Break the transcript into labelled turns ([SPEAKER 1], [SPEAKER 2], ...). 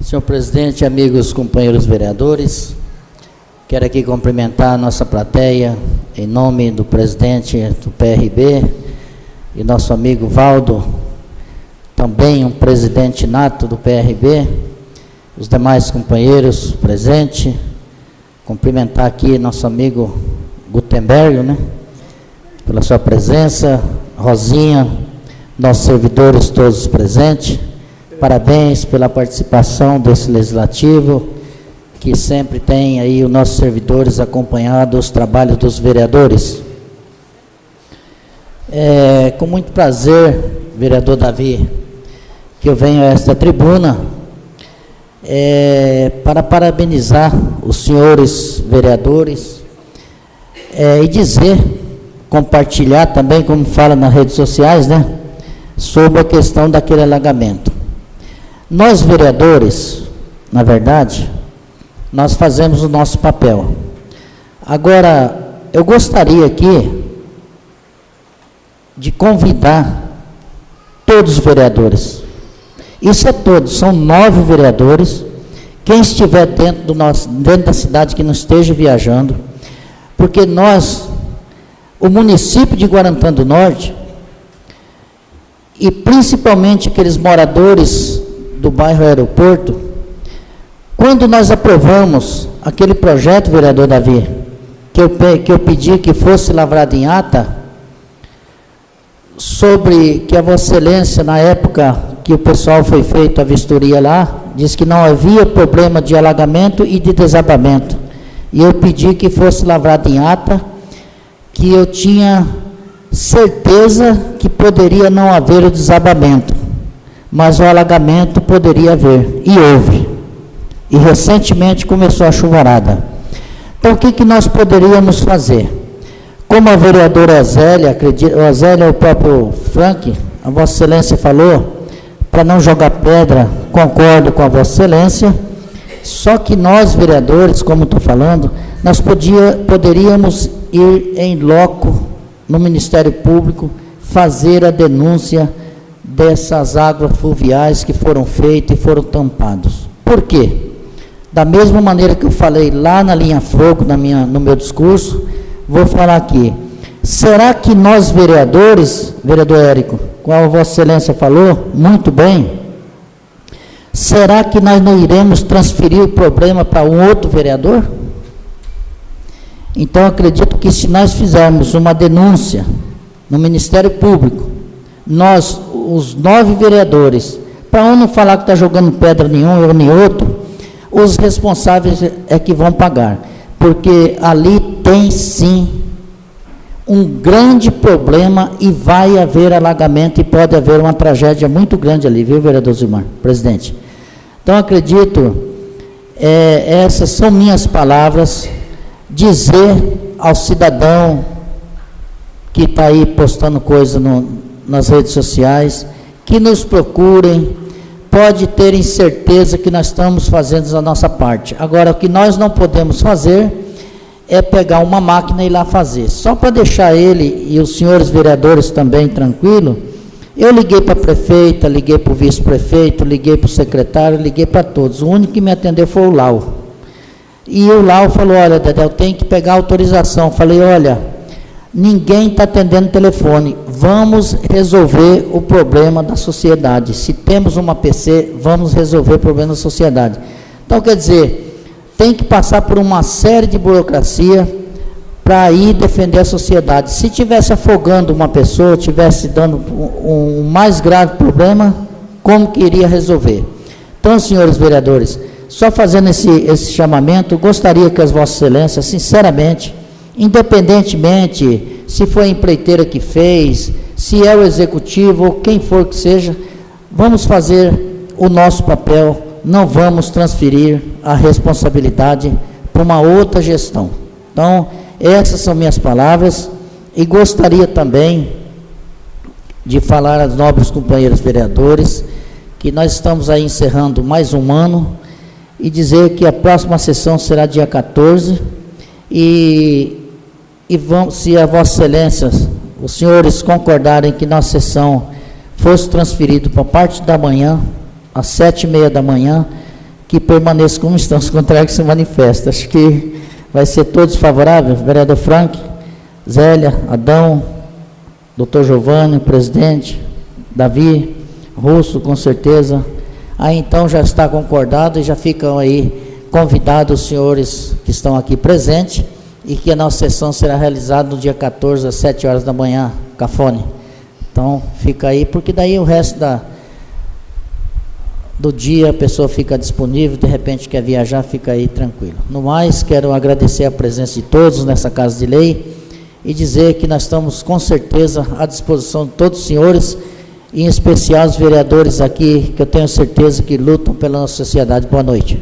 [SPEAKER 1] Senhor presidente, amigos companheiros vereadores, quero aqui cumprimentar a nossa plateia em nome do presidente do PRB e nosso amigo Valdo, também um presidente nato do PRB, os demais companheiros presentes, cumprimentar aqui nosso amigo Gutenberg, né, pela sua presença, Rosinha, nossos servidores todos presentes, parabéns pela participação desse legislativo, que sempre tem aí os nossos servidores acompanhando os trabalhos dos vereadores. Com muito prazer, vereador Davi, que eu venho a esta tribuna para parabenizar os senhores vereadores e dizer, compartilhar também, como fala nas redes sociais, né, sobre a questão daquele alagamento. Nós vereadores, na verdade, nós fazemos o nosso papel. Agora, eu gostaria aqui de convidar todos os vereadores, isso é todos, são 9 vereadores, quem estiver dentro da cidade que não esteja viajando, porque nós, o município de Guarantã do Norte, e principalmente aqueles moradores do bairro Aeroporto, quando nós aprovamos aquele projeto, vereador Davi, que eu pedi que fosse lavrado em ata, sobre que a Vossa Excelência, na época que o pessoal foi feito a vistoria lá, disse que não havia problema de alagamento e de desabamento, e eu pedi que fosse lavrado em ata, que eu tinha certeza que poderia não haver o desabamento, mas o alagamento poderia haver, e houve. E recentemente começou a chuvarada. Então, o que nós poderíamos fazer? Como a vereadora Zélia, a Zélia, o próprio Frank, a Vossa Excelência falou, para não jogar pedra, concordo com a Vossa Excelência, só que nós, vereadores, como estou falando, nós poderíamos ir em loco no Ministério Público, fazer a denúncia dessas águas fluviais que foram feitas e foram tampadas. Por quê? Da mesma maneira que eu falei lá na linha fogo, no meu discurso, vou falar aqui. Será que nós vereadores, vereador Érico, como a Vossa Excelência falou, muito bem, será que nós não iremos transferir o problema para um outro vereador? Então, acredito que se nós fizermos uma denúncia no Ministério Público, nós, os 9 vereadores, para um não falar que está jogando pedra nenhum ou nem outro, os responsáveis é que vão pagar, porque ali tem sim um grande problema e vai haver alagamento e pode haver uma tragédia muito grande ali, viu, vereador Zilmar, presidente? Então, acredito, essas são minhas palavras, dizer ao cidadão que está aí postando coisa nas redes sociais, que nos procurem, pode terem certeza que nós estamos fazendo a nossa parte. Agora, o que nós não podemos fazer é pegar uma máquina e ir lá fazer. Só para deixar ele e os senhores vereadores também tranquilos, eu liguei para a prefeita, liguei para o vice-prefeito, liguei para o secretário, liguei para todos. O único que me atendeu foi o Lau. E o Lau falou, olha, Dedé, eu tenho que pegar autorização. Falei, olha, ninguém está atendendo telefone, vamos resolver o problema da sociedade. Se temos uma PC, vamos resolver o problema da sociedade. Então, quer dizer, tem que passar por uma série de burocracia para ir defender a sociedade. Se tivesse afogando uma pessoa, tivesse dando um mais grave problema, como que iria resolver? Então, senhores vereadores, só fazendo esse chamamento, gostaria que as Vossas Excelências, sinceramente, independentemente se foi a empreiteira que fez, se é o executivo ou quem for que seja, vamos fazer o nosso papel, não vamos transferir a responsabilidade para uma outra gestão. Então, essas são minhas palavras e gostaria também de falar aos nobres companheiros vereadores que nós estamos aí encerrando mais um ano e dizer que a próxima sessão será dia 14 e vamos, se a Vossa Excelência, os senhores concordarem que nossa sessão fosse transferida para a parte da manhã, às 7h30 da manhã, que permaneçam como estão, os contrários que se manifestam. Acho que vai ser todos favoráveis, vereador Frank, Zélia, Adão, doutor Giovanni, presidente, Davi, Russo, com certeza. Aí então já está concordado e já ficam aí convidados os senhores que estão aqui presentes e que a nossa sessão será realizada no dia 14 às 7 horas da manhã, Cafone. Então fica aí, porque daí o resto do dia a pessoa fica disponível, de repente quer viajar, fica aí tranquilo. No mais, quero agradecer a presença de todos nessa Casa de Lei e dizer que nós estamos com certeza à disposição de todos os senhores, e em especial os vereadores aqui, que eu tenho certeza que lutam pela nossa sociedade. Boa noite.